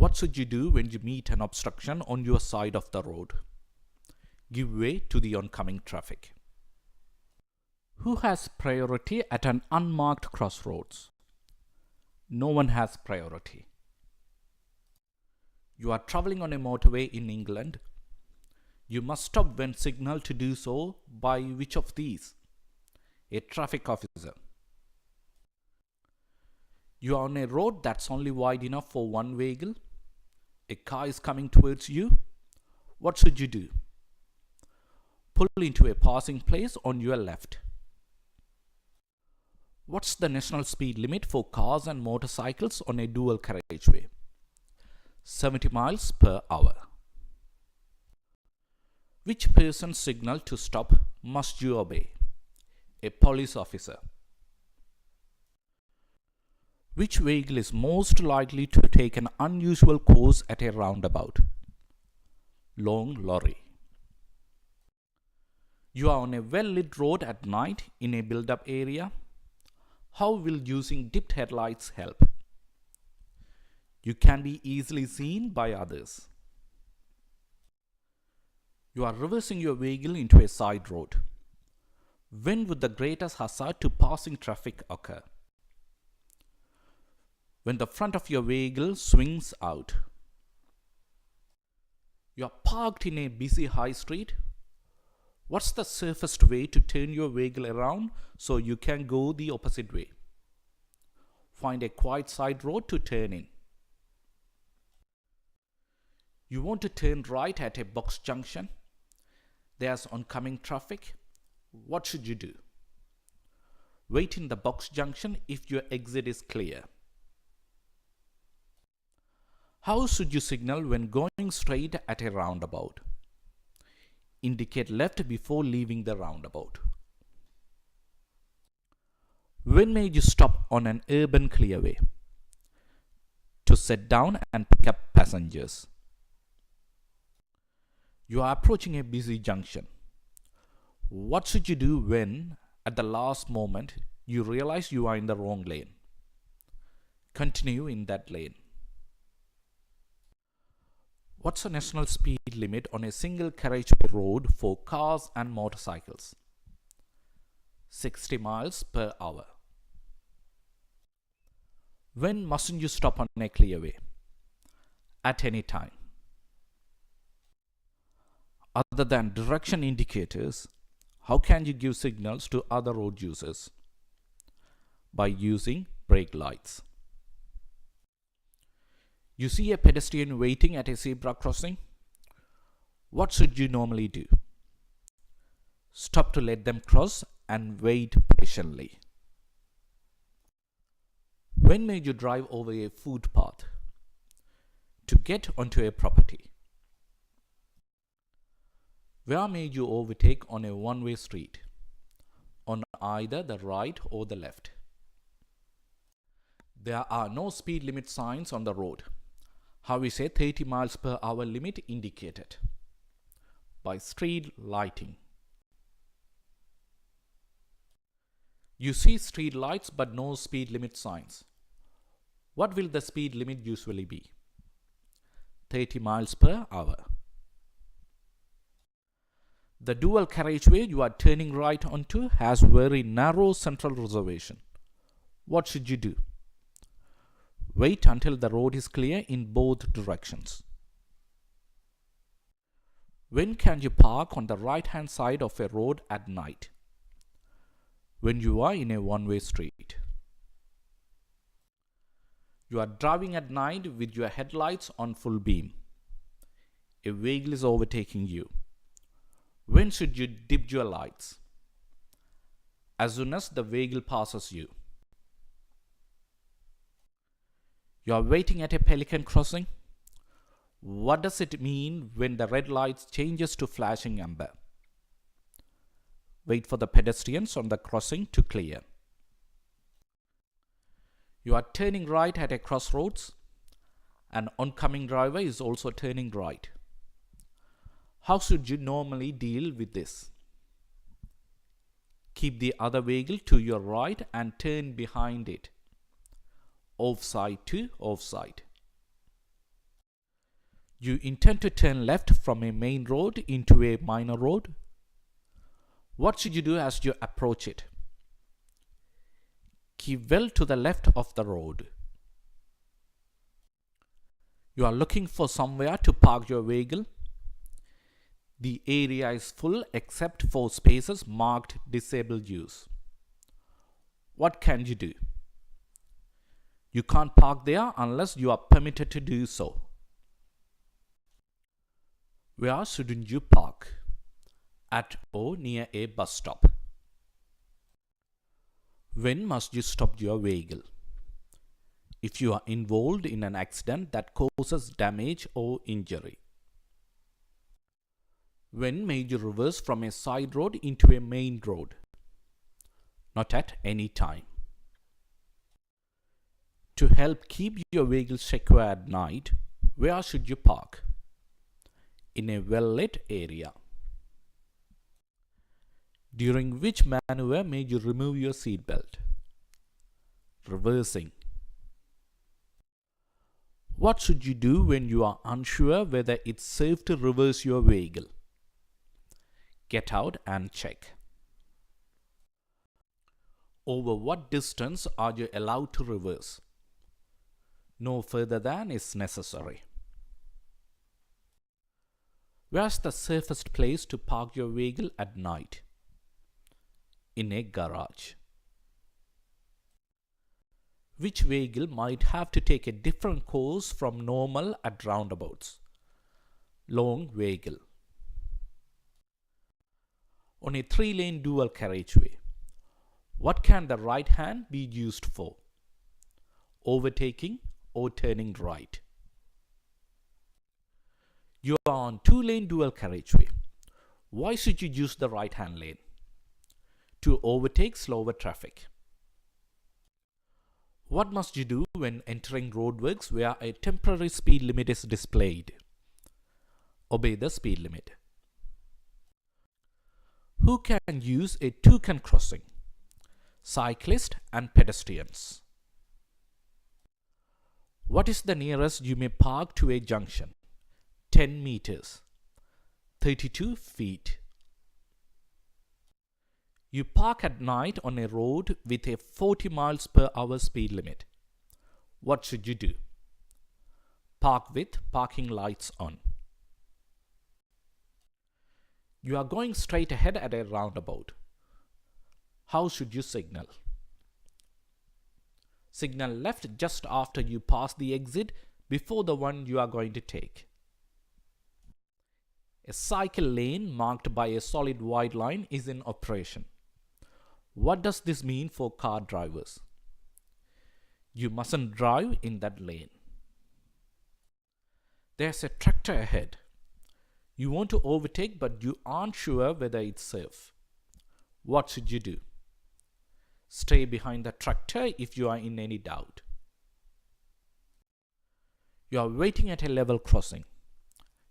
What should you do when you meet an obstruction on your side of the road? Give way to the oncoming traffic. Who has priority at an unmarked crossroads? No one has priority. You are traveling on a motorway in England. You must stop when signaled to do so by which of these? A traffic officer. You are on a road that's only wide enough for one vehicle. A car is coming towards you. What should you do? Pull into a passing place on your left. What's the national speed limit for cars and motorcycles on a dual carriageway? 70 miles per hour. Which person's signal to stop must you obey? A police officer. Which vehicle is most likely to take an unusual course at a roundabout? Long lorry. You are on a well-lit road at night in a build-up area. How will using dipped headlights help? You can be easily seen by others. You are reversing your vehicle into a side road. When would the greatest hazard to passing traffic occur? When the front of your vehicle swings out. You are parked in a busy high street. What's the safest way to turn your vehicle around so you can go the opposite way? Find a quiet side road to turn in. You want to turn right at a box junction. There's oncoming traffic. What should you do? Wait in the box junction if your exit is clear. How should you signal when going straight at a roundabout? Indicate left before leaving the roundabout. When may you stop on an urban clearway? To sit down and pick up passengers. You are approaching a busy junction. What should you do when, at the last moment, you realize you are in the wrong lane? Continue in that lane. What's the national speed limit on a single carriageway road for cars and motorcycles? 60 miles per hour. When mustn't you stop on a clearway? At any time. Other than direction indicators, how can you give signals to other road users? By using brake lights. You see a pedestrian waiting at a zebra crossing. What should you normally do? Stop to let them cross and wait patiently. When may you drive over a footpath? To get onto a property. Where may you overtake on a one-way street? On either the right or the left. There are no speed limit signs on the road. How is a 30 miles per hour limit indicated? By street lighting. You see street lights but no speed limit signs. What will the speed limit usually be? 30 miles per hour. The dual carriageway you are turning right onto has very narrow central reservation. What should you do? Wait until the road is clear in both directions. When can you park on the right-hand side of a road at night? When you are in a one-way street. You are driving at night with your headlights on full beam. A vehicle is overtaking you. When should you dip your lights? As soon as the vehicle passes you. You are waiting at a pelican crossing. What does it mean when the red light changes to flashing amber? Wait for the pedestrians on the crossing to clear. You are turning right at a crossroads. An oncoming driver is also turning right. How should you normally deal with this? Keep the other vehicle to your right and turn behind it. Offside to offside. You intend to turn left from a main road into a minor road. What should you do as you approach it? Keep well to the left of the road. You are looking for somewhere to park your vehicle. The area is full except for spaces marked disabled use. What can you do? You can't park there unless you are permitted to do so. Where shouldn't you park? At or near a bus stop. When must you stop your vehicle? If you are involved in an accident that causes damage or injury. When may you reverse from a side road into a main road? Not at any time. To help keep your vehicle secure at night, where should you park? In a well-lit area. During which maneuver may you remove your seatbelt? Reversing. What should you do when you are unsure whether it's safe to reverse your vehicle? Get out and check. Over what distance are you allowed to reverse? No further than is necessary. Where's the safest place to park your vehicle at night? In a garage. Which vehicle might have to take a different course from normal at roundabouts? Long vehicle. On a 3-lane dual carriageway, what can the right hand be used for? Overtaking or turning right? You are on 2-lane dual carriageway. Why should you use the right hand lane? To overtake slower traffic. What must you do when entering roadworks where a temporary speed limit is displayed? Obey the speed limit. Who can use a toucan crossing? Cyclists and pedestrians. What is the nearest you may park to a junction? 10 meters. 32 feet. You park at night on a road with a 40 miles per hour speed limit. What should you do? Park with parking lights on. You are going straight ahead at a roundabout. How should you signal? Signal left just after you pass the exit before the one you are going to take. A cycle lane marked by a solid white line is in operation. What does this mean for car drivers? You mustn't drive in that lane. There's a tractor ahead. You want to overtake but you aren't sure whether it's safe. What should you do? Stay behind the tractor if you are in any doubt. You are waiting at a level crossing.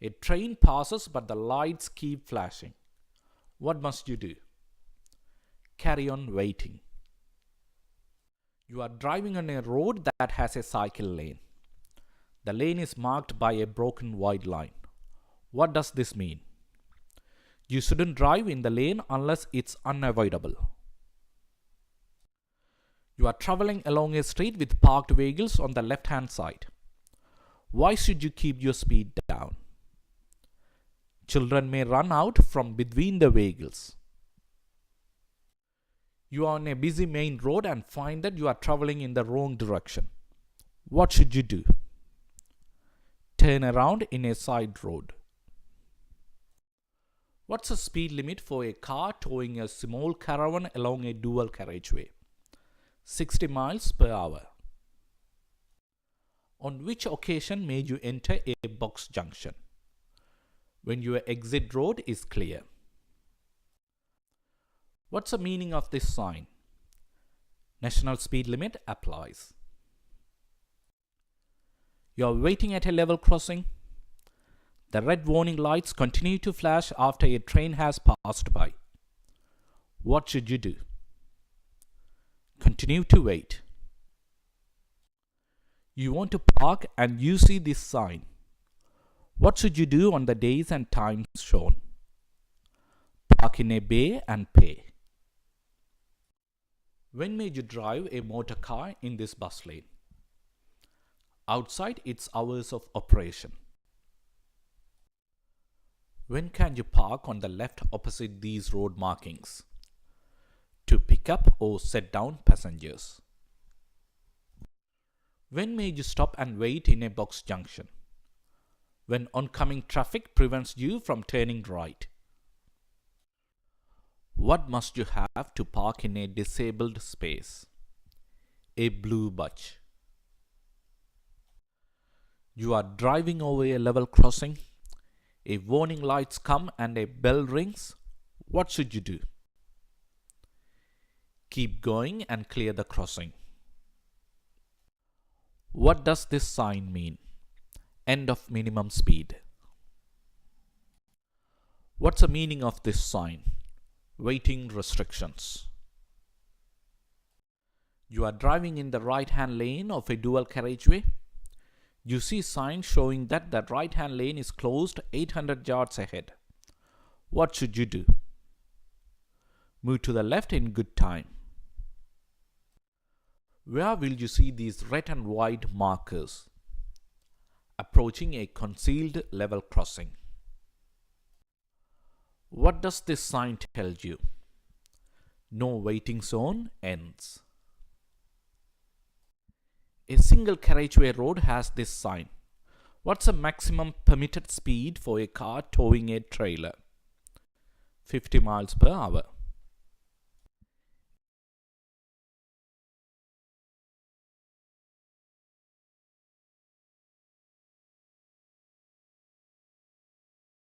A train passes but the lights keep flashing. What must you do? Carry on waiting. You are driving on a road that has a cycle lane. The lane is marked by a broken white line. What does this mean? You shouldn't drive in the lane unless it's unavoidable. You are traveling along a street with parked vehicles on the left-hand side. Why should you keep your speed down? Children may run out from between the vehicles. You are on a busy main road and find that you are traveling in the wrong direction. What should you do? Turn around in a side road. What's the speed limit for a car towing a small caravan along a dual carriageway? 60 miles per hour. On which occasion may you enter a box junction? When your exit road is clear. What's the meaning of this sign? National speed limit applies. You are waiting at a level crossing. The red warning lights continue to flash after a train has passed by. What should you do? Continue to wait. You want to park and you see this sign. What should you do on the days and times shown? Park in a bay and pay. When may you drive a motor car in this bus lane? Outside its hours of operation. When can you park on the left opposite these road markings? To pick up or set down passengers. When may you stop and wait in a box junction? When oncoming traffic prevents you from turning right. What must you have to park in a disabled space? A blue badge. You are driving over a level crossing. A warning lights come and a bell rings. What should you do? Keep going and clear the crossing. What does this sign mean? End of minimum speed. What's the meaning of this sign? Waiting restrictions. You are driving in the right-hand lane of a dual carriageway. You see signs showing that the right-hand lane is closed 800 yards ahead. What should you do? Move to the left in good time. Where will you see these red and white markers? Approaching a concealed level crossing. What does this sign tell you? No waiting zone ends. A single carriageway road has this sign. What's the maximum permitted speed for a car towing a trailer? 50 miles per hour.